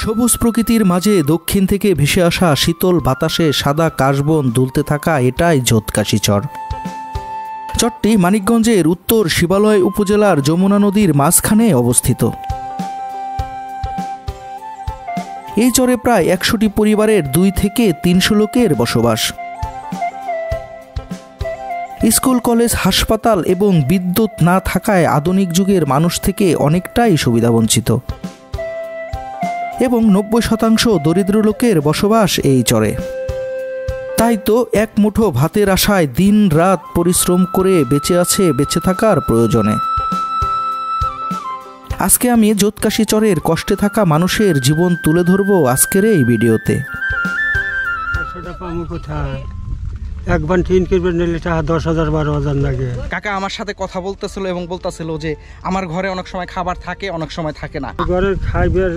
সবুজ প্রকৃতির মাঝে দক্ষিণ থেকে ভেসে আসা শীতল বাতাসে সাদা কাশবন দুলতে থাকা এটাই জোৎকাশী চর। চরটি মানিকগঞ্জের উত্তর শিবালয় উপজেলার যমুনা নদীর মাঝখানে অবস্থিত। এই চরে প্রায় ১০০টি পরিবারের ২ থেকে ৩০০ লোকের বসবাস। স্কুল, কলেজ, হাসপাতাল এবং বিদ্যুৎ না থাকায় আধুনিক যুগের মানুষ থেকে অনেকটাই সুবিধাবঞ্চিত এবং ৯০% দরিদ্র লোকের বসবাস এই চরে। তাই তো এক মুঠো ভাতের আশায় দিন রাত পরিশ্রম করে বেঁচে আছে বেঁচে থাকার প্রয়োজনে। আজকে আমি জোৎকাশী চরের কষ্টে থাকা মানুষের জীবন তুলে ধরব আজকের এই ভিডিওতে। এক বান্টি ইনকিউবেটর নিলে টাকা ১০,০০০ ১২,০০০ লাগে। কাকা আমার সাথে কথা বলতেছিল এবং বলতেছিল যে আমার ঘরে অনেক সময় খাবার থাকে, অনেক সময় থাকে না। ঘরের খাইবার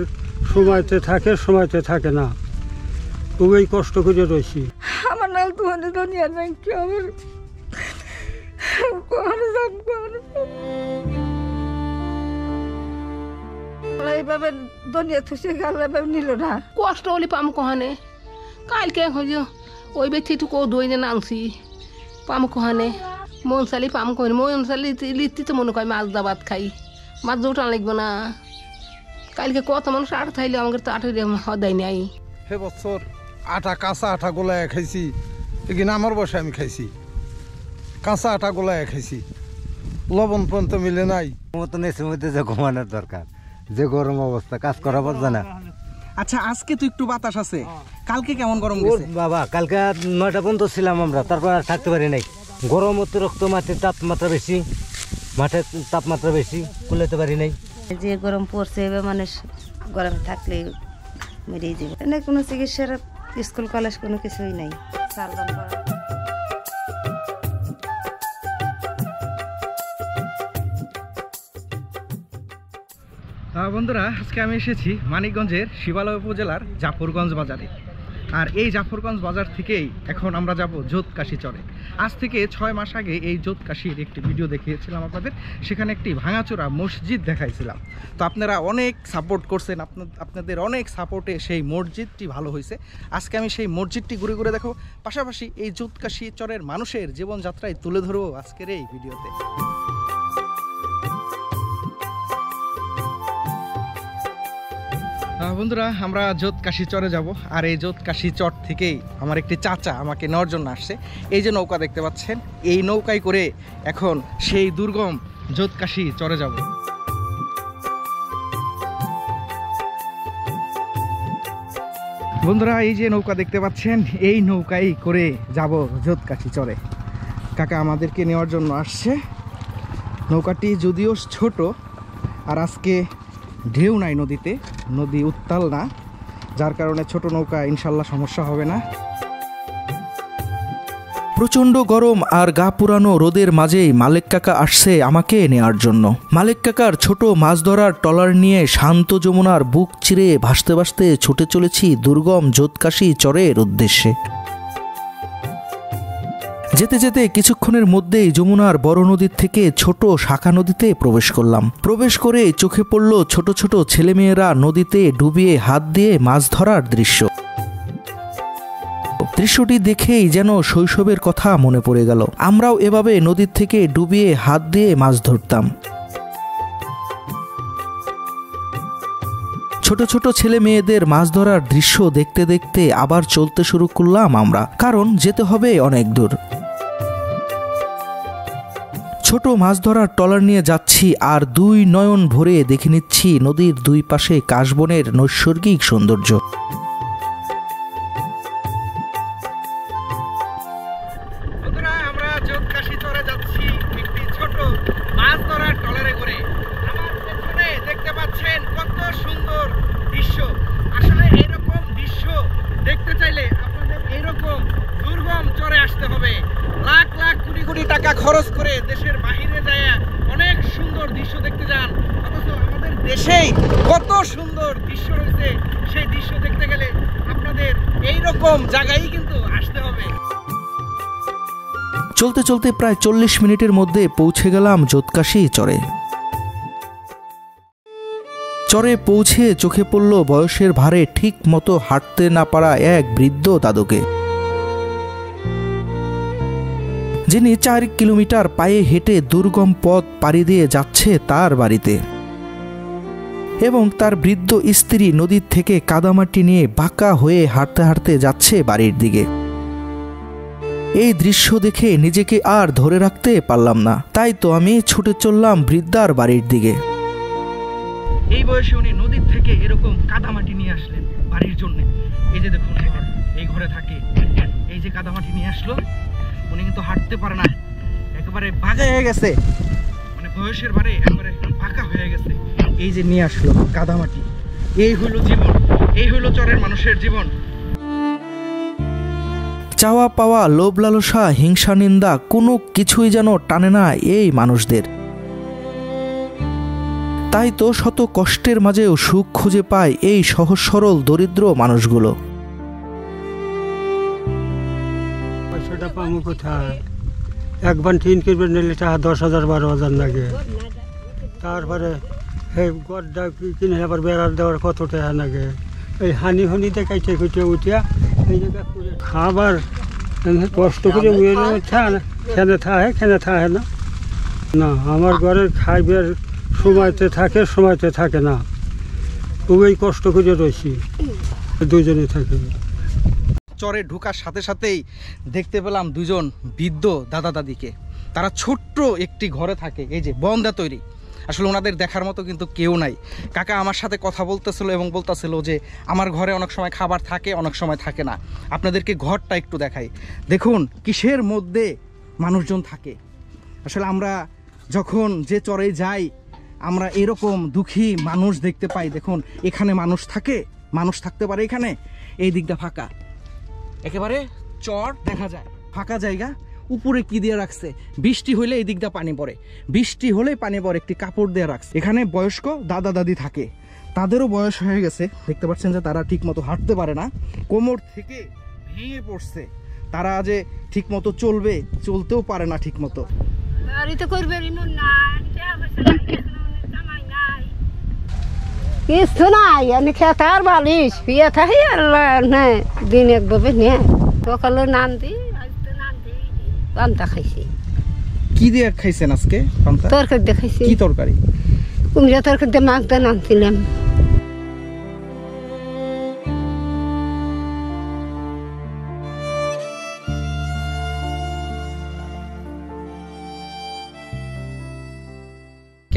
সময়তে থাকে, সময়তে থাকে না, খুবই কষ্ট করে রয়েছি। আমার নাম তো দুনিয়ার নাই, কি আমার এইভাবে দুনিয়া থুসে গেল নিল না। কষ্ট হলে পাম কহানে কালকে ওই ব্যক্তিটুকু দইনে নাংছি পাম কহানে মন চালি পাম কহানে মন চালি লিখতে তো মনে কয় মাছ দাবাত খাই, মাছ জোটান লাগবে না। কালকে কত মানুষ আট খাইলে আমাকে তো আটে হদাই নাই। হে বছর আটা কাঁচা আটা গোলায় খাইছি, এখানে আমার বসে আমি খাইছি কাঁচা আটা গোলায় খাইছি, লবণ পর্যন্ত মিলে নাই। মতন এসের মধ্যে যে ঘুমানোর দরকার, যে গরম অবস্থা কাজ করা পারছে না। আচ্ছা আজকে তো একটু বাতাস আছে, কালকে কেমন গরম গেছে? বাবা কালকে ৯টা পর্যন্ত ছিলাম আমরা, তারপর আর থাকতে পারি নাই। গরম অতিরিক্ত, মাটির তাপমাত্রা বেশি, মাঠের তাপমাত্রা বেশি, কুলাতে পারি নাই। যে গরম পড়ছে মানুষ গরম থাকলে মেরেই যাবে। এনে কোনো চিকিৎসার স্কুল কলেজ কোনো কিছুই নাই। বন্ধুরা আজকে আমি এসেছি মানিকগঞ্জের শিবালয় উপজেলার জাফরগঞ্জ বাজারে। আর এই জাফরগঞ্জ বাজার থেকেই এখন আমরা যাব জোৎকাশী চরে। আজ থেকে ৬ মাস আগে এই জোৎকাশীর একটি ভিডিও দেখিয়েছিলাম আপনাদের, সেখানে একটি ভাঙাচোরা মসজিদ দেখাইছিলাম। তো আপনারা অনেক সাপোর্ট করছেন, আপনাদের অনেক সাপোর্টে সেই মসজিদটি ভালো হয়েছে। আজকে আমি সেই মসজিদটি ঘুরে ঘুরে দেখাবো, পাশাপাশি এই জোৎকাশী চরের মানুষের জীবনযাত্রায় তুলে ধরবো আজকের এই ভিডিওতে। বন্ধুরা আমরা জোৎকাশী চরে যাব, আর এই জোৎকাশী চর থেকেই আমার একটি চাচা আমাকে নেওয়ার জন্য আসছে। এই যে নৌকা দেখতে পাচ্ছেন, এই নৌকায় করে এখন সেই দুর্গম জোৎকাশী চরে যাব। বন্ধুরা এই যে নৌকা দেখতে পাচ্ছেন, এই নৌকায় করে যাব জোৎকাশী চরে। কাকা আমাদেরকে নেওয়ার জন্য আসছে। নৌকাটি যদিও ছোট, আর আজকে ঢেউ নাই নদীতে, নদী উত্তাল না, যার কারণে ছোট নৌকা ইনশাল্লাহ সমস্যা হবে না। প্রচণ্ড গরম আর গা পুরানো রোদের মাঝেই মালেক কাকা আসছে আমাকে নেয়ার জন্য। মালেক কাকার ছোট মাছ ধরার ট্রলার নিয়ে শান্ত যমুনার বুক চিরে ভাসতে ভাসতে ছুটে চলেছি দুর্গম জোৎকাশী চরের উদ্দেশ্যে। যেতে যেতে কিছুক্ষণের মধ্যেই যমুনার বড় নদীর থেকে ছোট শাখা নদীতে প্রবেশ করলাম। প্রবেশ করে চোখে পড়ল ছোট ছোট ছেলেমেয়েরা নদীতে ডুবিয়ে হাত দিয়ে মাছ ধরার দৃশ্য। দৃশ্যটি দেখেই যেন শৈশবের কথা মনে পড়ে গেল। আমরাও এভাবে নদীর থেকে ডুবিয়ে হাত দিয়ে মাছ ধরতাম। ছোট ছোট ছেলে মেয়েদের মাছ ধরার দৃশ্য দেখতে দেখতে আবার চলতে শুরু করলাম আমরা, কারণ যেতে হবে অনেক দূর। ছোট মাছ ধরার ট্রলার নিয়ে যাচ্ছি আর দুই নয়ন ভরে দেখে নিচ্ছি নদীর দুই পাশে কাশবনের নৈসর্গিক সৌন্দর্য। আমরা জোৎকাশী চরে যাচ্ছি একটি ছোট মাছ ধরার ট্রলারে করে। আমার পেছনে দেখতে পাচ্ছেন কত সুন্দর দৃশ্য। আসলে এরকম দৃশ্য দেখতে চাইলে আপনাদের এরকম দুর্গম চরে আসতে হবে। লাখ লাখ কোটি কোটি টাকা খরচ করে দেশের বাহিরে যায় অনেক সুন্দর দৃশ্য দেখতে যান, অথচ আমাদের দেশেই কত সুন্দর দৃশ্য রয়েছে। সেই দৃশ্য দেখতে গেলে আপনাদের এইরকম জায়গায় কিন্তু আসতে হবে। চলতে চলতে প্রায় ৪০ মিনিটের মধ্যে পৌঁছে গেলাম জোৎকাশী চরে। চরে পৌঁছে চোখে পড়ল বয়সের ভারে ঠিক মতো হাঁটতে না পারা এক বৃদ্ধ দাদুকে, যিনি 4 কিলোমিটার পায়ে হেঁটে দুর্গম পথ পাড়ি দিয়ে যাচ্ছে তার বাড়িতে, এবং তার বৃদ্ধ স্ত্রী নদীর থেকে কাদামাটি নিয়ে বাঁকা হয়ে হাঁটতে হাঁটতে যাচ্ছে বাড়ির দিকে। এই দৃশ্য দেখে নিজেকে আর ধরে রাখতে পারলাম না, তাই তো আমি ছুটে চললাম বৃদ্ধার বাড়ির দিকে। এই বয়সে উনি নদীর থেকে এরকম কাদামাটি নিয়ে আসলেন বাড়ির জন্য। এই যে দেখুন ঘর, এই ঘরে থাকে, এই যে কাদামাটি নিয়ে আসলো। উনি কিন্তু হাঁটতে পারে না, একেবারে বাঁকা হয়ে গেছে, মানে বয়সের ভারে একেবারে বাঁকা হয়ে গেছে। এই যে নিয়ে আসলো কাদামাটি, এই হইলো জীবন, এই হইলো চরের মানুষের জীবন। চাওয়া পাওয়া, লোভ লালসা, হিংসা নিন্দা কোনো কিছুই যেন টানে না এই মানুষদের। তাই তো শত কষ্টের মাঝেও সুখ খুঁজে পায় এই সহজ সরল দরিদ্র মানুষগুলো। পয়সাটা পাবো কোথায়? একবার টিন কিনবে নিলে টাকা 10,000 12,000 লাগে। তারপরে এই গড্ডা কিনে আবার বেড়ার দেওয়ার কত টাকা লাগে। এই হানি দেখাইতে খুঁটে উঠিয়া এই জায়গা করে খাবার কষ্ট করে খেনে থাকে না। না, আমার ঘরের খাইবার সময়তে থাকে না। খুবই কষ্ট করে রয়েছি, দুজনে থাকে। চরে ঢোকার সাথে সাথেই দেখতে পেলাম দুজন বৃদ্ধ দাদা দাদিকে। তারা ছোট্ট একটি ঘরে থাকে, এই যে বন্দা তৈরি। আসলে ওনাদের দেখার মতো কিন্তু কেউ নাই। কাকা আমার সাথে কথা বলতেছিল এবং বলতেছিল যে আমার ঘরে অনেক সময় খাবার থাকে, অনেক সময় থাকে না। আপনাদেরকে ঘরটা একটু দেখাই, দেখুন কিসের মধ্যে মানুষজন থাকে। আসলে আমরা যখন যে চরে যাই আমরা এরকম দুঃখী মানুষ দেখতে পাই। দেখুন এখানে মানুষ থাকে, মানুষ থাকতে পারে এখানে। এই দিকটা ফাঁকা, একেবারে চর দেখা যায়, ফাঁকা জায়গা। উপরে কি দিয়ে রাখছে, বৃষ্টি হলে এই দিকটা পানি পড়ে, বৃষ্টি হলে পানি পড়ে, একটি কাপড় দিয়ে রাখছে। এখানে বয়স্ক দাদা দাদি থাকে, তাদেরও বয়স হয়ে গেছে। দেখতে পাচ্ছেন যে তারা ঠিক মতো হাঁটতে পারে না, কোমর থেকে ভেঙে পড়ছে। তারা যে ঠিক মতো চলবে, চলতেও পারে না ঠিক মতো। কিছু নাই, আমি খেতার বালিশ পিয়ে থাকি আল্লাহ দিন একভাবে নিয়ে সকালে নান দিই, পান্তা খাইছি। কি দিয়ে খাইছেন আজকে? তরকারি দেখাইছি। কি তরকারি? কুমড়া তরকারি দিয়ে মাছ দিয়ে নানছিলাম।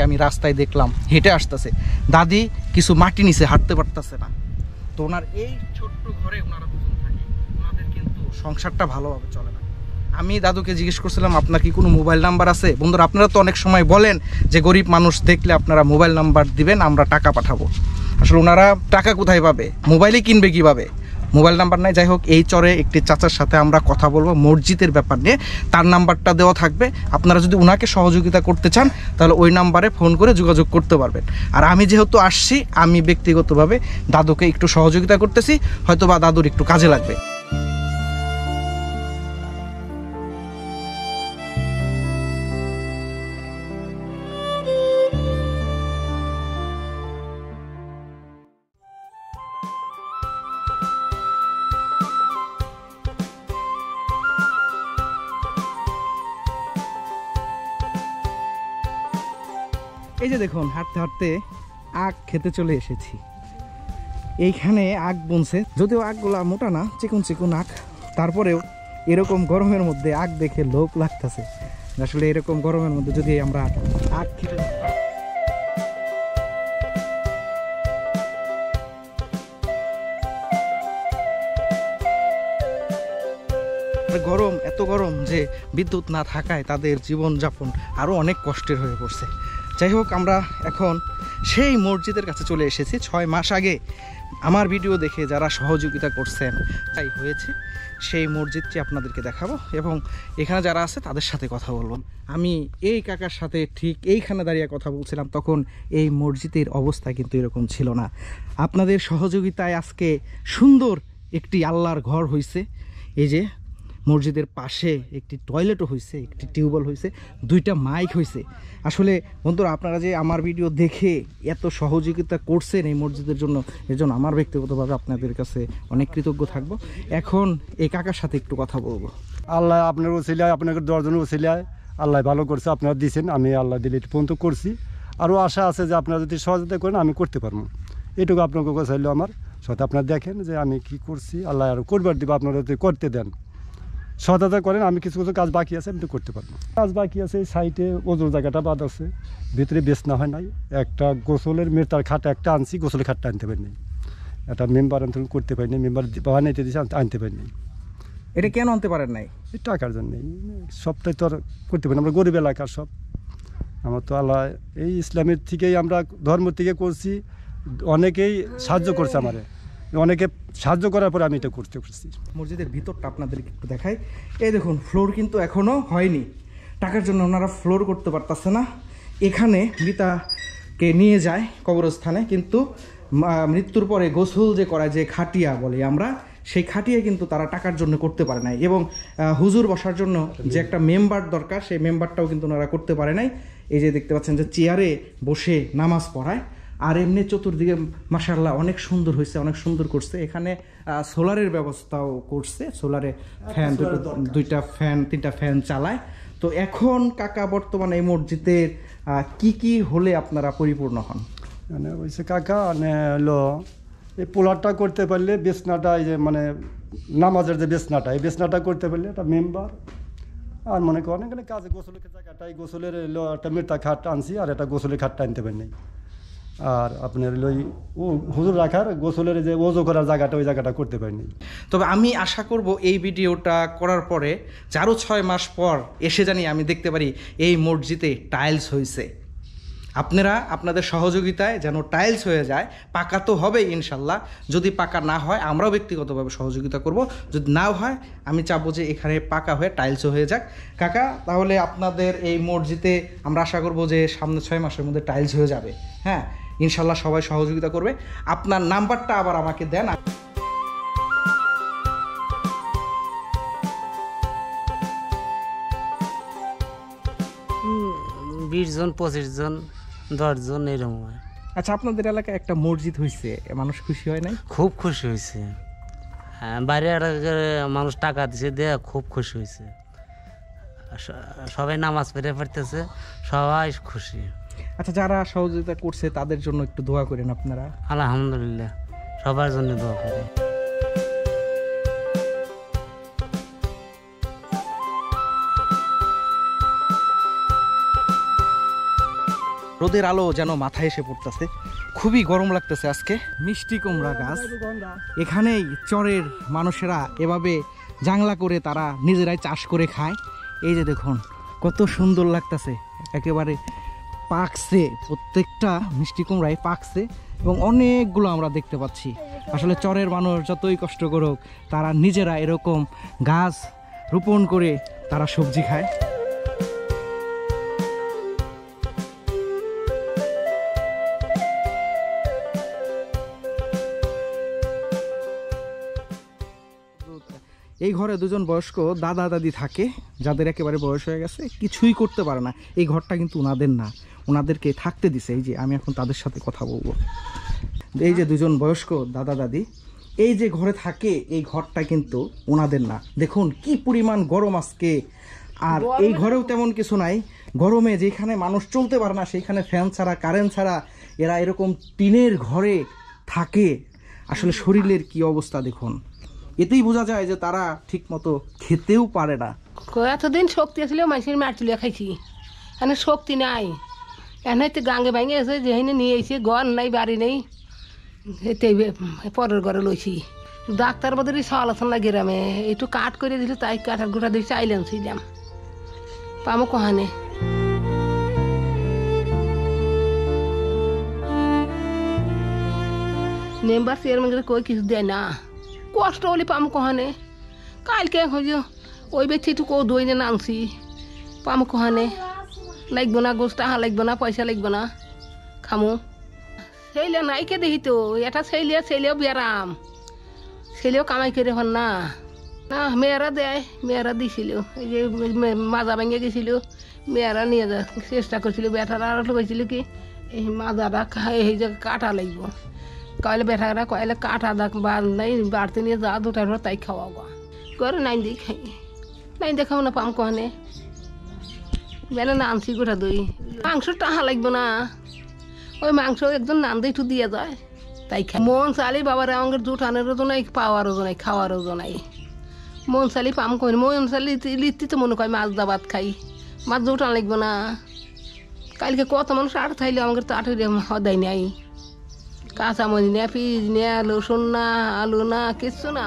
আমি রাস্তায় দেখলাম হেঁটে আসতেছে, দাদি কিছু মাটি নিচে হাঁটতে পারতেছে না। তো ওনার এই ছোট্ট ঘরে ওনারা দুজন থাকে, ওনাদের কিন্তু সংসারটা ভালোভাবে চলে না। আমি দাদুকে জিজ্ঞেস করছিলাম আপনার কি কোনো মোবাইল নাম্বার আছে? বন্ধুরা আপনারা তো অনেক সময় বলেন যে গরিব মানুষ দেখলে আপনারা মোবাইল নাম্বার দিবেন, আমরা টাকা পাঠাবো। আসলে ওনারা টাকা কোথায় পাবে, মোবাইলই কিনবে কিভাবে? মোবাইল নাম্বার নাই। যাই হোক, এই চরে একটি চাচার সাথে আমরা কথা বলবো মসজিদের ব্যাপার নিয়ে, তার নাম্বারটা দেওয়া থাকবে। আপনারা যদি ওনাকে সহযোগিতা করতে চান তাহলে ওই নাম্বারে ফোন করে যোগাযোগ করতে পারবেন। আর আমি যেহেতু আসছি, আমি ব্যক্তিগতভাবে দাদুকে একটু সহযোগিতা করতেছি, হয়তো বা দাদুর একটু কাজে লাগবে। এই যে দেখুন, হাঁটতে হাঁটতে আখ খেতে চলে এসেছি। এইখানে আখ বুনছে, যদিও আখগুলা মোটা না, চিকুন চিকুন আখ। তারপরেও এরকম গরমের মধ্যে আখ দেখে লোভ লাগতেছে। আসলে এরকম গরমের মধ্যে যদি আমরা আখ খেতে, গরম এত গরম যে বিদ্যুৎ না থাকায় তাদের জীবনযাপন আরও অনেক কষ্টের হয়ে পড়ছে। যাই হোক, আমরা এখন সেই মসজিদের কাছে চলে এসেছি। 6 মাস আগে আমার ভিডিও দেখে যারা সহযোগিতা করছেন তাই হয়েছে, সেই মসজিদটি আপনাদেরকে দেখাবো এবং এখানে যারা আছে তাদের সাথে কথা বলবো। আমি এই কাকার সাথে ঠিক এইখানে দাঁড়িয়ে কথা বলছিলাম, তখন এই মসজিদের অবস্থা কিন্তু এরকম ছিল না। আপনাদের সহযোগিতায় আজকে সুন্দর একটি আল্লাহর ঘর হয়েছে। এই যে মসজিদের পাশে একটি টয়লেটও হয়েছে, একটি টিউবওয়েল হয়েছে, 2টা মাইক হয়েছে। আসলে বন্ধুরা, আপনারা যে আমার ভিডিও দেখে এত সহযোগিতা করছেন এই মসজিদের জন্য, এর জন্য আমার ব্যক্তিগতভাবে আপনাদের কাছে অনেক কৃতজ্ঞ থাকবো। এখন এই কাকার সাথে একটু কথা বলবো। আল্লাহ আপনার ওসিলায়, আপনাকে 10 জনের ওসিলায় আল্লাহ ভালো করছে, আপনারা দিয়েছেন, আমি আল্লাহ দিলে এটি পর্যন্ত করছি। আরও আশা আছে যে আপনারা যদি সহযোগিতা করেন আমি করতে পারবো। এটুকু আপনাকে কথা হইলো আমার সাথে। আপনারা দেখেন যে আমি কি করছি, আল্লাহ আরও করবার দিব, আপনারা যদি করতে দেন, সহায়তা করেন। আমি কিছু কিছু কাজ বাকি আছে, আমি তো করতে পারবো। কাজ বাকি আছে, সাইডে ওজন জায়গাটা বাদ আছে, ভিতরে বেশ না হয় নাই। একটা গোসলের মেয়েটার খাটটা একটা আনছি, গোসলের খাটটা আনতে পারিনি। একটা মেম্বার আনতে করতে পারিনি, মেম্বার বানাইতে দিয়েছে, আনতে পারিনি। এটা কেন আনতে পারেন নাই? এই টাকার জন্যই, সবটাই তো আর করতে পারি না, আমরা গরিব এলাকার সব। আমার তো আল্লাহ এই ইসলামের থেকেই, আমরা ধর্ম থেকে করছি, অনেকেই সাহায্য করছে আমারে, অনেকে সাহায্য করার পরে আমি এটা করতে পারছি। মসজিদের ভিতরটা আপনাদেরকে একটু দেখাই। এই দেখুন, ফ্লোর কিন্তু এখনও হয়নি, টাকার জন্য ওনারা ফ্লোর করতে পারতেছে না। এখানে মৃতাকে নিয়ে যায় কবরস্থানে, কিন্তু মৃত্যুর পরে গোসল যে করায়, যে খাটিয়া বলি আমরা, সেই খাটিয়া কিন্তু তারা টাকার জন্য করতে পারে নাই। এবং হুজুর বসার জন্য যে একটা মেম্বার দরকার, সেই মেম্বারটাও কিন্তু ওনারা করতে পারে নাই। এই যে দেখতে পাচ্ছেন যে চেয়ারে বসে নামাজ পড়ায়। আর এমনি চতুর্দিকে মাশাআল্লাহ অনেক সুন্দর হয়েছে, অনেক সুন্দর করছে। এখানে সোলারের ব্যবস্থাও করছে, সোলারে ফ্যান, 2টা ফ্যান, 3টা ফ্যান চালায়। তো এখন কাকা বর্তমানে এই মসজিদের কি কি হলে আপনারা পরিপূর্ণ হন? মানে ওইসে কাকা মানে হলো এই পোলারটা করতে পারলে, বেসনাটা, এই যে মানে নামাজের যে বেসনাটা, এই বেসনাটা করতে পারলে একটা মেম্বার। আর মনে করেন অনেক কাজে গোসলের জায়গাটাই, গোসলের এলো একটা মেটা খাট আনছি, আর একটা গোসলের খাটটা আনতে পারিনি। আর আপনার ওই হুজুর রাখার গোসলের যে ওজো করার জায়গাটা, ওই জায়গাটা করতে পারিনি। তবে আমি আশা করব এই ভিডিওটা করার পরে আরও 6 মাস পর এসে জানি আমি দেখতে পারি এই মসজিদে টাইলস হয়েছে। আপনারা আপনাদের সহযোগিতায় যেন টাইলস হয়ে যায়। পাকা তো হবে ইনশাল্লাহ, যদি পাকা না হয় আমরাও ব্যক্তিগতভাবে সহযোগিতা করব, যদি নাও হয় আমি চাবো যে এখানে পাকা হয়ে টাইলসও হয়ে যাক। কাকা, তাহলে আপনাদের এই মসজিদে আমরা আশা করব যে সামনে 6 মাসের মধ্যে টাইলস হয়ে যাবে। হ্যাঁ, ইনশাল্লাহ সবাই সহযোগিতা করবে। আপনার নাম্বারটা আবার আমাকে দেন। 20 জন 25 জন 10 জন এরকম হয়। আচ্ছা, আপনাদের এলাকায় একটা মসজিদ হয়েছে, মানুষ খুশি হয় নাই? খুব খুশি হয়েছে। হ্যাঁ, বাইরে মানুষ টাকা দিছে, দেয়া খুব খুশি হয়েছে। সবাই নামাজ পড়ে পড়তেছে, সবাই খুশি। আচ্ছা, যারা সহযোগিতা করছে তাদের জন্য একটু দোয়া করেন আপনারা। আলহামদুলিল্লাহ, সবার জন্য দোয়া করেন। রোদের আলো যেন মাথায় এসে পড়তেছে, খুবই গরম লাগতেছে আজকে। মিষ্টি কুমড়া গাছ, এখানেই চরের মানুষেরা এভাবে জাংলা করে তারা নিজেরাই চাষ করে খায়। এই যে দেখুন কত সুন্দর লাগতেছে, একেবারে পাকছে, প্রত্যেকটা মিষ্টি কুমড়াই পাকছে এবং অনেকগুলো আমরা দেখতে পাচ্ছি। আসলে চরের মানুষ যতই কষ্ট করুক, তারা নিজেরা এরকম গাছ রোপণ করে তারা সবজি খায়। এই ঘরে 2জন বয়স্ক দাদা দাদি থাকে, যাদের একেবারে বয়স হয়ে গেছে, কিছুই করতে পারে না। এই ঘরটা কিন্তু ওনাদের না, ওনাদেরকে থাকতে দিছে। এই যে আমি এখন তাদের সাথে কথা বলবো। এই যে 2জন বয়স্ক দাদা দাদি এই যে ঘরে থাকে, এই ঘরটা কিন্তু ওনাদের না। দেখুন কি পরিমাণ গরম আজকে, আর এই ঘরেও তেমন কিছু নাই। গরমে যেখানে মানুষ চলতে পারে না, সেইখানে ফ্যান ছাড়া, কারেন্ট ছাড়া এরা এরকম টিনের ঘরে থাকে। আসলে শরীরের কি অবস্থা দেখুন, এতেই বোঝা যায় যে তারা ঠিক মতো খেতেও পারে না। এতদিন শক্তি আসলে মাইসের মার তুলে খাইছি, এখানে শক্তি নাই। এখানে তো গাঙ্গে ভাঙে আছে, যেখানে নিয়ে এসে ঘর নাই, বাড়ি নেই, এতে পরের ঘরে লইছি। ডাক্তার বদলি সলাচল না গ্রামে, একটু কাঠ করে দিল, তাই কাঠার গোটা দিয়ে চাইলাম ছিলাম, পামো কহানে। মেম্বার চেয়ারম্যান কই কিছু দেয় না, কষ্ট হলে পাম কহানে। কালকে হইল ওই ব্যক্তি একটু কেউ দই না আনছি, পাম কহানে। লাগবো না গোস, টাহা লাগবো না, পয়সা লাগবো না, খামো। সেইলে নাইকে দেখি তো, এটা সেইলেও বেরাম, সেইলেও কামাই করে হন না। না মেয়েরা দেয়, মেয়েরা দিছিল, এই যে মাজা ভেঙে গেছিল, মেয়েরা নিয়ে যা চেষ্টা করছিল। বেটারা আর কইছিল কি এই মাজাটা এই যে কাটা লাগবো, কয়লে বেটারা কয়লে কাটা দাগ বাদ নাই, বাড়তে নিয়ে যা দুটার পর তাই খাওয়াবো করে নাইন দিয়ে খাই, নাইন দিয়ে খাবো না পাম কনে বেলা না আনছি গোটা দই। মাংস টাহা লাগবো না, ওই মাংস একজন নান দিয়ে একটু দিয়ে যায় তাই খাই। মন চালি বাবার আমাদের জুটানেরও তো নাই, পাওয়ারও তো নাই, খাওয়ারও তো নাই। মন চালি পাম কই, মন চালি লিখতে তো মনে কয় মাছ দাবাত খাই, মাছ জুটান লাগবো না। কালকে কত মানুষ আট থাইলে আমাকে তো আটে হদাই নাই, কাঁচামরিচ না, পিঁয়াজ না, রসুন না, আলু না, কিচ্ছু না।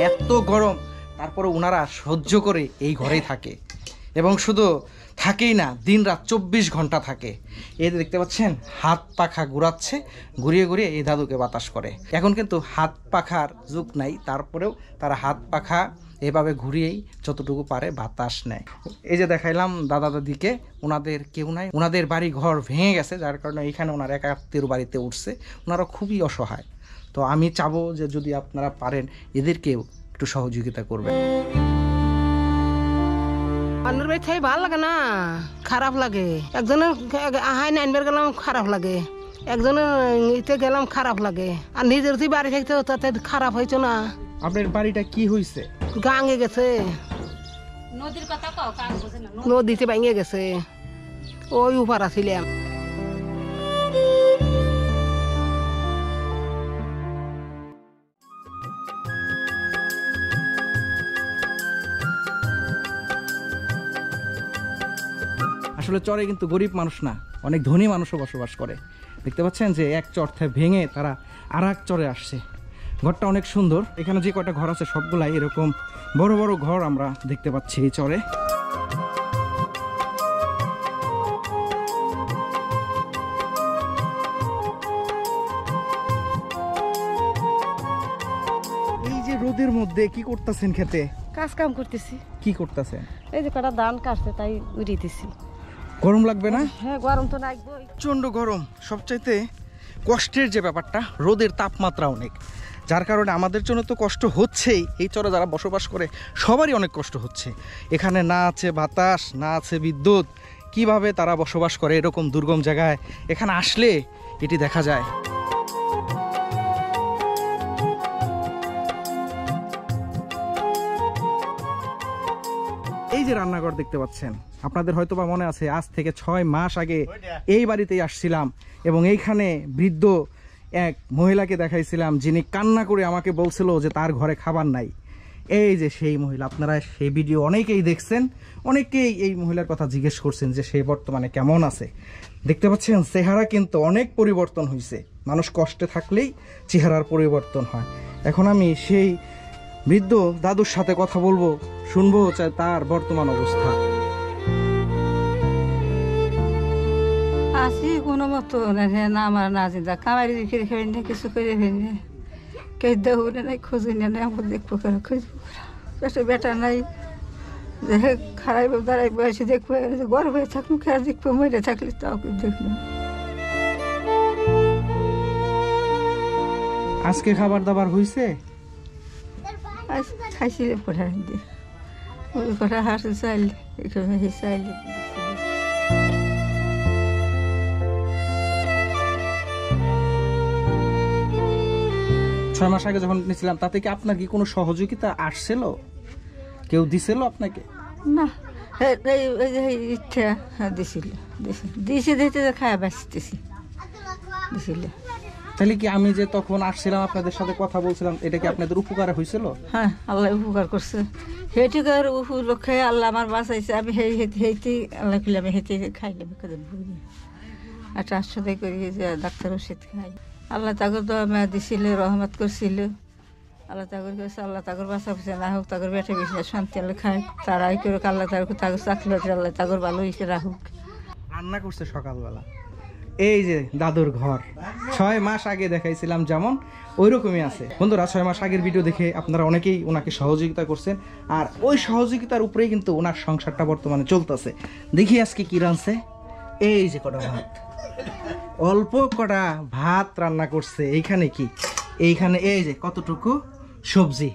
এত গরম তারপরে ওনারা সহ্য করে এই ঘরেই থাকে, এবং শুধু থাকেই না, দিন রাত 24 ঘন্টা থাকে। এই দেখতে পাচ্ছেন হাত পাখা ঘুরাচ্ছে, ঘুরিয়ে ঘুরিয়ে এই দাদুকে বাতাস করে। এখন কিন্তু হাত পাখার যুগ নাই, তারপরেও তারা হাত পাখা এভাবে ঘুরিয়েই যতটুকু পারে বাতাস নেয়। এই যে দেখাইলাম দাদা দাদিকে, ওনাদের কেউ নাই, ওনাদের বাড়ি ঘর ভেঙে গেছে, যার কারণে এখানে ওনার এক আত্মীয়র বাড়িতে উঠছে। ওনারা খুবই অসহায়। তো আমি চাবো যে যদি আপনারা পারেন এদেরকেও একটু সহযোগিতা করবেন। অন্যের বাড়ি থেকে ভালো লাগে না, খারাপ লাগে। একজনের আহাই নাইনবার গেলাম খারাপ লাগে, একজনের ইতে গেলাম খারাপ লাগে, আর নিজের তুই বাড়ি থাকতে তাতে খারাপ হয়েছে না। আপনার বাড়িটা কি হয়েছে? গাঙে গেছে, নদীতে ভেঙে গেছে, ওই উপার ছিলাম। আসলে চরে কিন্তু গরিব মানুষ না, অনেক ধনী মানুষও বসবাস করে। দেখতে পাচ্ছেন যে এক চর থেকে ভেঙে তারা আর এক চরে আসছে। ঘরটা অনেক সুন্দর, এখানে যে কয়টা ঘর আছে সবগুলাই এরকম বড় বড় ঘর আমরা দেখতে পাচ্ছি এই চরে। এই যে রোদের মধ্যে কি করতেছেন খেতে? কাজ কাম করতেছি। কি করতেছেন? এই যে কটা ধান কাটছে তাই উড়িতেছি। গরম লাগবে না? হ্যাঁ গরম তো লাগবেই, প্রচণ্ড গরম। সবচাইতে কষ্টের যে ব্যাপারটা, রোদের তাপমাত্রা অনেক, যার কারণে আমাদের জন্য তো কষ্ট হচ্ছেই, এই চরে যারা বসবাস করে সবারই অনেক কষ্ট হচ্ছে। এখানে না আছে বাতাস, না আছে বিদ্যুৎ, কিভাবে তারা বসবাস করে এরকম দুর্গম জায়গায়? এখানে আসলে এটি দেখা যায়। এই যে রান্নাঘর দেখতে পাচ্ছেন, আপনাদের হয়তো বা মনে আছে আজ থেকে 6 মাস আগে এই বাড়িতেই আসছিলাম, এবং এইখানে বৃদ্ধ এক মহিলাকে দেখাইছিলাম, যিনি কান্না করে আমাকে বলছিল যে তার ঘরে খাবার নাই। এই যে সেই মহিলা, আপনারা সেই ভিডিও অনেকেই দেখছেন, অনেকেই এই মহিলার কথা জিজ্ঞেস করছেন যে সে বর্তমানে কেমন আছে। দেখতে পাচ্ছেন চেহারা কিন্তু অনেক পরিবর্তন হয়েছে। মানুষ কষ্টে থাকলেই চেহারার পরিবর্তন হয়। এখন আমি সেই বৃদ্ধ দাদুর সাথে কথা বলবো, শুনবো তার বর্তমান অবস্থা। আসি কোনো মতো না আমার না চিন্তা কামারি ফিরে খাই না, কিছু করে খাই না, কে দেহ নাই, খোঁজে না, আমার দেখবো করা, খুঁজবো করা, বেটা নাই, দেখে খারাপ দাঁড়াই বয়সে দেখবো, গর্ব হয়ে থাকবো, খেয়াল দেখবো, মরে থাকলে তাও দেখবো। আজকে খাবার দাবার হয়েছে? খাইছিলে পড়া দিয়ে ওই কটা হাসে চাইল, এখানে চাইল। 6 মাস আগে যখন নিয়েছিলাম তাতে কি আপনার কি কোনো সহযোগিতা আসছিল? কেউ দিছিল আপনাকে? না, ইচ্ছা দিছিল, দিছে দিতে খায় বাঁচতেছি দিছিল। তাহলে কি আমি যে তখন আসছিলাম আপনাদের সাথে কথা বলছিলাম, এটা কি আপনাদের উপকার হয়েছিল? হ্যাঁ, আল্লাহ উপকার করছে, সেইটুকার উপলক্ষে আল্লাহ আমার বাঁচাইছে। আমি হেঁটে আল্লাহ খুলে আমি হেঁটে খাইলাম, আর তার সাথে করি যে ডাক্তার ওষুধ খাই। আল্লাহ তাগর দমা দিছিল, রহমত করছিল, আল্লাহ তাগর কাছে আল্লাহ তাগর বাঁচা বুঝে না হোক, তাগর বেটে বেশি শান্তি আল্লাহ খায়, তারাই করে আল্লাহ তাগর চাকরি বাকরি আল্লাহ তাগর ভালো হয়েছে রাখুক। রান্না করছে সকালবেলা। এই যে দাদুর ঘর 6 মাস আগে দেখাইছিলাম যেমন ওই রকমই আছে। বন্ধুরা, 6 মাস আগের ভিডিও দেখে আপনারা অনেকেই ওনাকে সহযোগিতা করছেন, আর ওই সহযোগিতার উপরেই কিন্তু ওনার সংসারটা বর্তমানে চলতেছে। দেখি আজকে কি রাঁধছে। এই যে কটা ভাত, অল্প কটা ভাত রান্না করছে। এইখানে কি, এইখানে এই যে কতটুকু সবজি,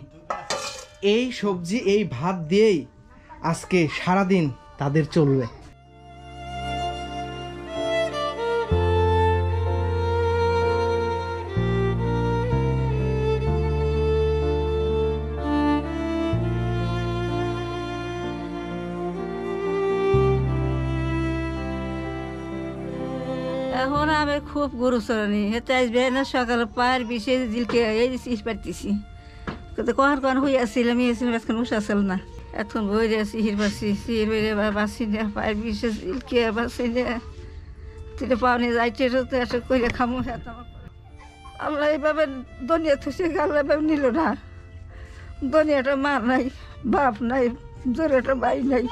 এই সবজি এই ভাত দিয়েই আজকে সারাদিন তাদের চলবে। এখন আমি খুব গরু চড়ানি হেতে আসবে না সকালে পায়ের বিষে জিলকে এই পারতেছি কিন্তু কখন হয়ে আসছিল আমি এসেছিলাম এখন উষা আসল না এখন বইরে সিহির বাসি সিহির বইরে বাসি না পায়ের বিষে জিলকে বাসি না তিনে পাওনি যাইতে এসে করে খামো আল্লাহ এইভাবে দুনিয়া থুসে আল্লাহ এভাবে নিল না। দুনিয়াটা মা নাই, বাপ নাই, জোরেটা ভাই নাই,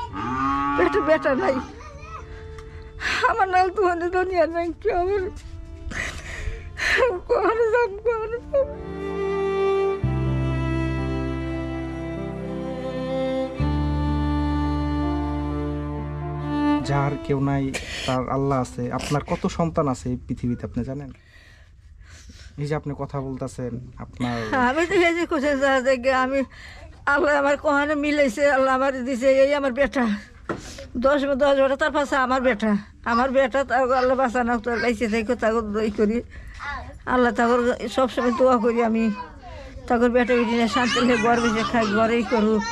পেটে বেটা নাই, আমার নাল তোমাদের দুনিয়া নাই কি আমার কখনো যান কখনো যার কেউ নাই তার আল্লাহ আছে। আপনার কত সন্তান আছে এই পৃথিবীতে আপনি জানেন? এই যে আপনি কথা বলতেছেন আপনার, আমি তো এই যে কোথায় যা দেখে আমি আল্লাহ আমার কখনো মিলাইছে, আল্লাহ আমার দিছে এই আমার বেটা 10 বেটা তার পাশে আমার বেটা তার আল্লাহ বাঁচা না তো লাইছে থাকো তাকে দই করি আল্লাহ তাকে সবসময় দোয়া করি আমি তাকে বেটা বেটিনে শান্তি হয়ে ঘর বেশি খাই ঘরেই করুক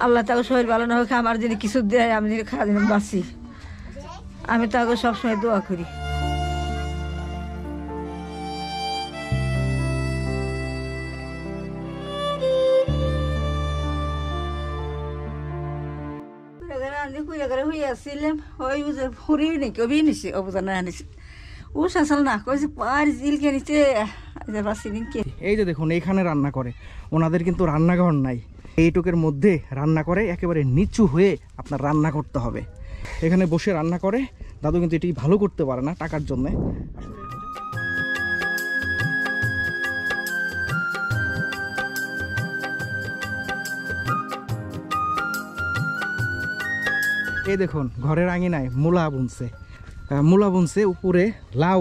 আল্লাহ তাকে শরীর ভালো না হোক আমার যিনি কিছু দেয় আমি যিনি খাওয়া দিন বাঁচি আমি তাকে সবসময় দোয়া করি। হইয়াছিলাম ওই যে ফুরি নাকি অভি নিছে অবদান আনিছে ও শাসাল না কইছে পার জিলকে নিতে বাসি নিকে। এই যে দেখুন এইখানে রান্না করে, ওনাদের কিন্তু রান্নাঘর নাই, এইটুকের মধ্যে রান্না করে, একেবারে নিচু হয়ে আপনার রান্না করতে হবে। এখানে বসে রান্না করে। দাদু কিন্তু এটি ভালো করতে পারে না টাকার জন্যে। এই দেখুন ঘরের আঙিনায় মূলা বুনছে, উপরে লাউ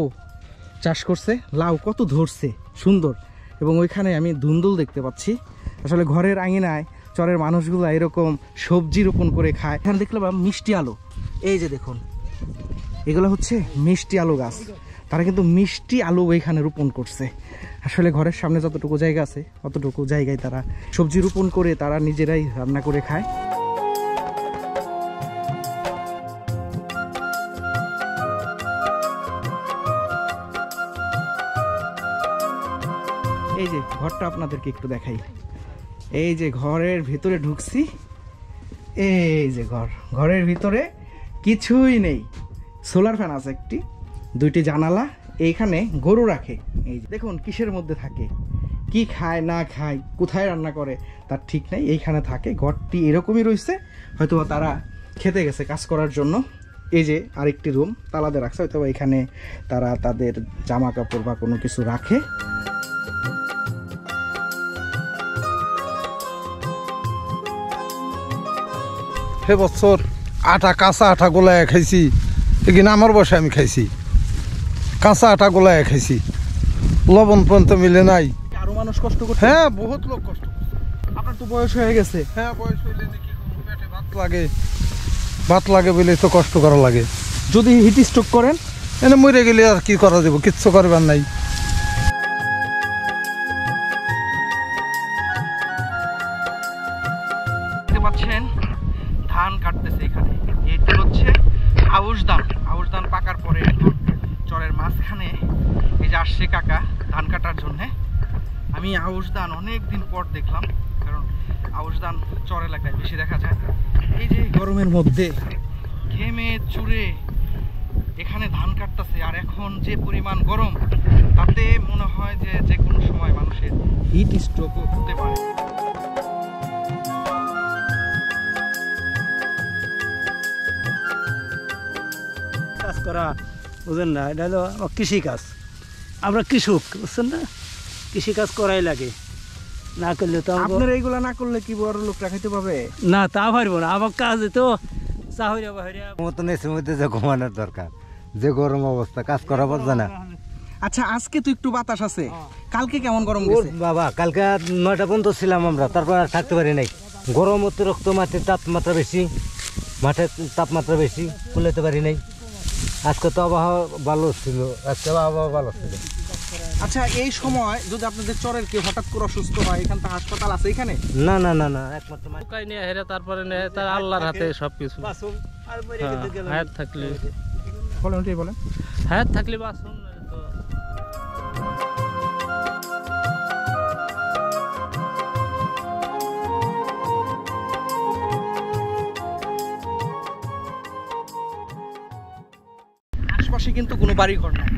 চাষ করছে, লাউ কত ধরছে সুন্দর, এবং ওইখানে আমি ধুন্দুল দেখতে পাচ্ছি। আসলে ঘরের আঙিনায় চরের মানুষগুলো এরকম সবজি রোপণ করে খায়। এখানে দেখলাম মিষ্টি আলু, এই যে দেখুন এগুলো হচ্ছে মিষ্টি আলু গাছ, তারা কিন্তু মিষ্টি আলু এখানে রোপণ করছে। আসলে ঘরের সামনে যতটুকু জায়গা আছে অতটুকু জায়গায় তারা সবজি রোপণ করে তারা নিজেরাই রান্না করে খায়। এই যে ঘরটা আপনাদেরকে একটু দেখাই, এই যে ঘরের ভিতরে ঢুকছি, এই যে ঘরের ভিতরে কিছুই নেই, সোলার ফ্যান আছে একটি, 2টি জানালা, এইখানে গরু রাখে। এই যে দেখুন কিসের মধ্যে থাকে, কি খায় না খায়, কোথায় রান্না করে তার ঠিক নাই, এইখানে থাকে। ঘরটি এরকমই রয়েছে, হয়তো তারা খেতে গেছে কাজ করার জন্য। এই যে আরেকটি রুম তালা দিয়ে রাখছে, হয়তো এখানে তারা তাদের জামা কাপড় বা কোনো কিছু রাখে। সে বছর কাঁচা আটা গোলায় খাইছি, এখানে আমার বসে আমি খাইছি কাঁচা আটা গোলায় খাইছি, লবণ পর্যন্ত মিলে নাই। আরো মানুষ কষ্ট করছে, হ্যাঁ বহুত লোক কষ্ট করছে। আপনার তো বয়স হয়ে গেছে। হ্যাঁ বয়স হইলে নাকি পেটে ভাত লাগে বলে তো কষ্ট করা লাগে। যদি হিট স্ট্রোক করেন এনে মরে গেলে আর কি করা যাবো, কিচ্ছু করবার নাই। পাচ্ছেন ধান কাটতেছে এখানে, এটি হচ্ছে আউশ ধান পাকার পরে এখন চরের মাঝখানে এই যে আসছে কাকা ধান কাটার জন্যে। আমি আউশ ধান অনেকদিন পর দেখলাম, কারণ আউশ ধান চর এলাকায় বেশি দেখা যায়। এই যে গরমের মধ্যে ঘেমে চুরে এখানে ধান কাটতেছে, আর এখন যে পরিমাণ গরম তাতে মনে হয় যে যে কোনো সময় মানুষের হিট স্ট্রোকও হতে পারে। কাজ করা বুঝেন না, এটা হলো কৃষিকাজ, আমরা কৃষক বুঝছেন না, কৃষিকাজ করাই লাগে, না করলে তো আপনার এইগুলা না করলে কি বড় লোক রাখাইতে পাবে না, তা পারবো না। আমার কাজে তো চাহিদা বাহিরা মতন এসে মধ্যে যে ঘুমানোর দরকার, যে গরম অবস্থা, কাজ করা পারছে না। আচ্ছা, আজকে তো একটু বাতাস আছে, কালকে কেমন গরম ওর গেছে? বাবা, কালকে 9টা পর্যন্ত ছিলাম আমরা, তারপর আর থাকতে পারি নাই। গরম অতিরিক্ত, মাটির তাপমাত্রা বেশি, মাঠের তাপমাত্রা বেশি, কুলাতে পারি নাই। আজকে তো আবহাওয়া ভালো ছিল, আজকে আবহাওয়া ভালো ছিল। আচ্ছা, এই সময় যদি আপনাদের চরের কেউ হঠাৎ করে অসুস্থ হয়, এখান থেকে হাসপাতাল আছে এখানে? না না না না, একমাত্র নিয়ে হেরে তারপরে তার আল্লাহর হাতে সবকিছু। হায়াত থাকলে বলেন, ওটাই বলেন। হায়াত থাকলে বাঁচুন। আশপাশে কিন্তু কোনো বাড়ি ঘর নাই,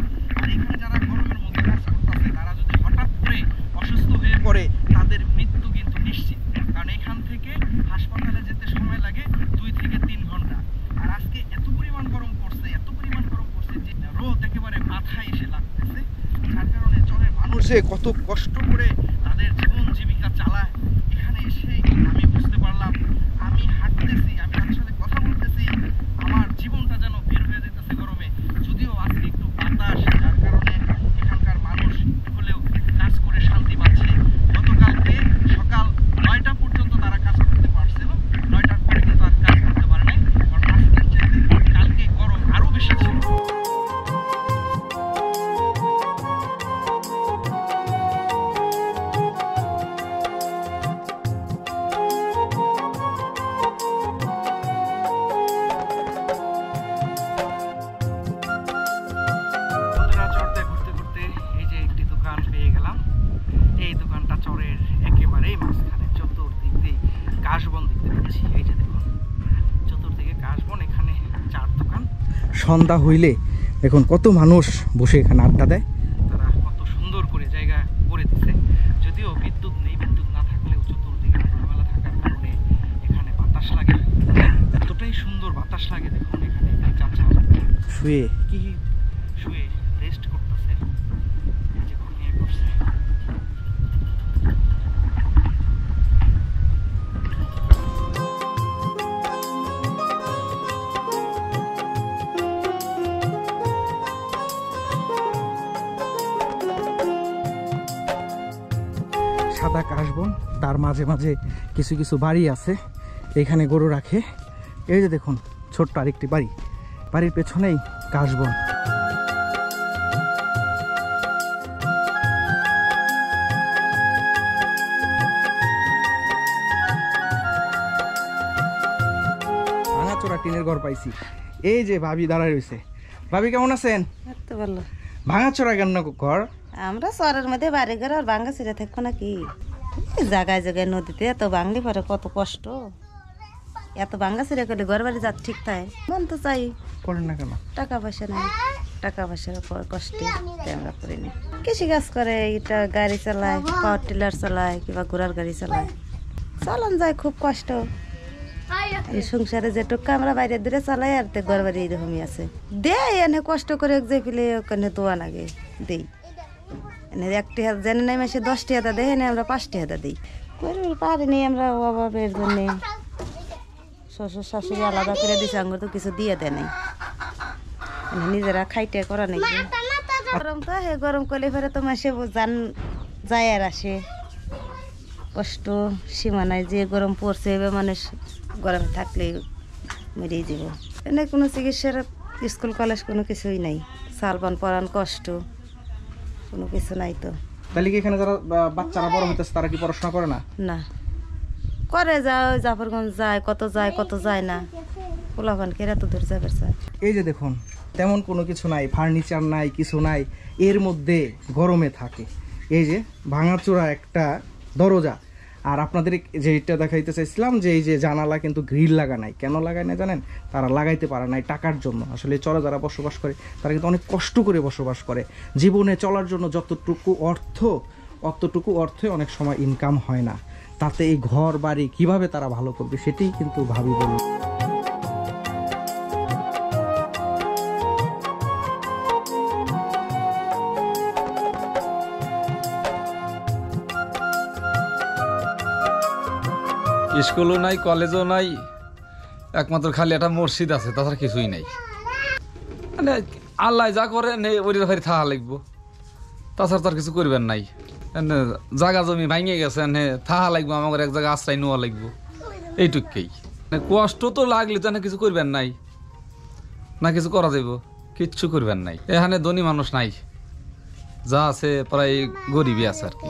আর এখানে যারা গরমের মধ্যে কাজ করতেছে তারা যদি হঠাৎ করে অসুস্থ হয়ে পড়ে তাদের মৃত্যু কিন্তু নিশ্চিত। কারণ এখান থেকে হাসপাতালে যেতে সময় লাগে 2 থেকে 3 ঘন্টা। আর আজকে এত পরিমাণ গরম পড়ছে, এত পরিমাণ গরম পড়ছে যে রোদ একেবারে মাথায় এসে লাগতেছে, যার কারণে চরের মানুষে কত কষ্ট করে তাদের জীবন জীবিকা চালায়। এখানে এসে আমি বুঝতে পারলাম, আমি হাঁটতেছি, আমি তাদের সাথে কথা বলতেছি, আমার জীবনটা যেন বের হয়ে যেতেছে গরমে। যদিও আজকে একটু বাতাস, যার কারণে এখানকার মানুষ হলেও কাজ করে শান্তি পাচ্ছে। গতকালকে সকাল 9টা পর্যন্ত তারা কাজ করতে পারছিল, 9টার পরে কিন্তু আর কাজ করতে পারে নাই, কারণ আজকের চাইতে কালকে গরম আরো বেশি ছিল। চরতে ঘুরতে ঘুরতে এই যে একটি দোকান পেয়ে গেলাম। এই দোকানটা চরের একেবারেই মাঝখানে, চতুর্দিক দিয়ে কাশবন দেখতে পাচ্ছি। এই যে দেখুন, চতুর্দিকে কাশবন, এখানে 4 দোকান। সন্ধ্যা হইলে এখন কত মানুষ বসে এখানে আড্ডা দেয়, তারা কত সুন্দর করে জায়গা করে দিচ্ছে। যদিও বিদ্যুৎ নেই, বিদ্যুৎ না থাকলেও চতুর্দিকে খোলামেলা থাকার কারণে এখানে বাতাস লাগে, এতটাই সুন্দর বাতাস লাগে। দেখুন এখানে চাচা শুয়ে শুয়ে রেস্ট করতেছে, এই যে ঘুমিয়ে পড়ছে। সাদা কাশবন, তার মাঝে মাঝে কিছু কিছু বাড়ি আছে, এখানে গরু রাখে। এই যে দেখুন ছোট্ট আরেকটি বাড়ি, বাড়ির পেছনেই কাশবন। ভাঙাচোরা টিনের ঘর পাইছি। এই যে ভাবি দাঁড়ায় রয়েছে। ভাবি কেমন আছেন? তো ভালো। ভাঙাচোরা কেন ঘর? আমরা শহরের মধ্যে বাড়ি ঘর আর ভাঙ্গা ছিঁড়ে থাকবো নাকি? জায়গায় জায়গায় নদীতে এত ভাঙলি পরে কত কষ্ট, এত ভাঙ্গা ছিঁড়ে করলে ঘর বাড়ি যা ঠিক থাকে। মন তো চাই, করেন না কেন? টাকা পয়সা নেই, টাকা পয়সার কষ্টে আমরা করি না। কৃষি কাজ করে, এটা গাড়ি চালায়, পাওয়ার টিলার চালায়, কিংবা ঘোড়ার গাড়ি চালায়, চালান যায় খুব কষ্ট। এই সংসারে যেটুকু আমরা বাইরে দূরে চালাই, আর ঘর বাড়ি এরকমই আছে। দেয় এনে কষ্ট করে যে ফেলে ওখানে দোয়া লাগে দেই, এনে 1 টাকা জেনে নেই মাসে 10 টাকা দেয়, এনে আমরা 5 টাকা দিই। পারিনি আমরা অভাবের জন্যে, শ্বশুর শাশুড়ি আলাদা করে দিছে, আঙ্গুর তো কিছু দিয়ে দেয় নাই, নিজেরা খাইতে করা নাকি। গরম তো হে, গরম করলে ফেরে তো মাসে জান যায় আর আসে, কষ্ট সীমা নাই। যে গরম পড়ছে এবার মানুষ গরমে থাকলে মেরেই যাব। এনে কোনো চিকিৎসার স্কুল কলেজ কোনো কিছুই নাই, সালবান পরান কষ্ট, কোনো কিছু নাই। তো তাহলে কি এখানে যারা বাচ্চারা বড় হইতেছে তারা কি পড়াশোনা করে না? না করে, যায় জাফরগঞ্জ যায়, কত যায় না, পোলাপান কেরা তো দূর যাবে। এই যে দেখুন, তেমন কোনো কিছু নাই, ফার্নিচার নাই, কিছু নাই, এর মধ্যে গরমে থাকে। এই যে ভাঙাচোরা একটা দরজা। আর আপনাদের যেটা দেখাইতে চাইছিলাম যে এই যে জানালা কিন্তু গ্রিল লাগা নাই। কেন লাগায় না জানেন? তারা লাগাইতে পারে নাই টাকার জন্য। আসলে চরে যারা বসবাস করে তারা কিন্তু অনেক কষ্ট করে বসবাস করে। জীবনে চলার জন্য যতটুকু অতটুকু অর্থে অনেক সময় ইনকাম হয় না, তাতে এই ঘর বাড়ি কিভাবে তারা ভালো করবে সেটাই কিন্তু ভাবি বলি। স্কুলও নাই, কলেজও নাই, একমাত্র খালি একটা মসজিদ আছে, তাছাড়া কিছুই নাই। মানে আল্লাহ যা করেন ওই ফেরি থাকা লাগবো, তাছাড়া তার কিছু করবেন নাই। জাগা জমি ভাঙিয়ে গেছে, থাকা লাগবো, আমাদের এক জায়গায় আশ্রয় নেওয়া লাগবো, এইটুকুই। কষ্ট তো লাগলে তো কিছু করবেন নাই, না কিছু করা যাইব, কিচ্ছু করবেন নাই। এখানে ধনী মানুষ নাই, যা আছে প্রায় গরিবই আছে আর কি।